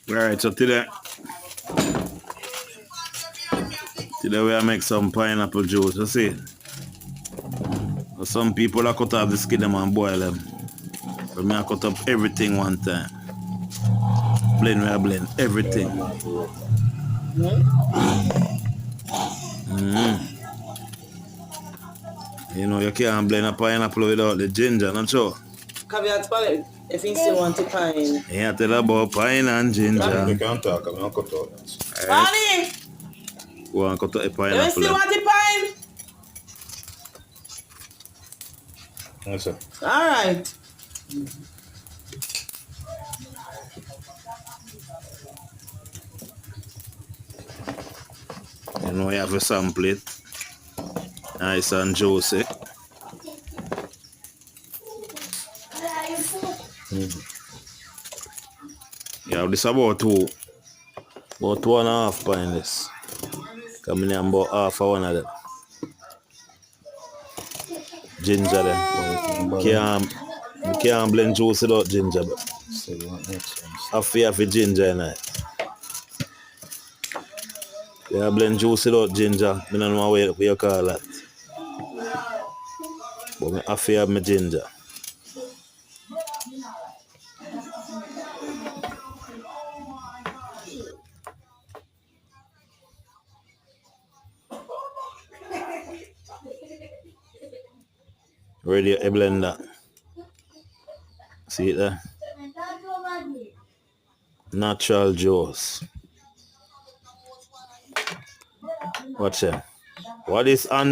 Right, so today we are make some pineapple juice, you see. Some people are cut off the skin them and boil them. But me I cut up everything one time. Blend we are blend everything. You know you can't blend a pineapple without the ginger, not sure. Caveat palate, if you still want to pine. Yeah, tell about pine and ginger. We can't talk, I'm not cut out. Honey, Go and cut up the you pineapple. still want to pine? Yes, sir. All right. You know you have to sample it. Nice and juicy. Yeah, this about 2.5 pine this. Coming in about half of one of them. Ginger them. You can't blend juice without ginger. But So you want next one? half of ginger in it. You blend juice without ginger. I don't know what you call that. But I have my ginger. Ready a blender. See it there? Natural juice. Watch it. What is on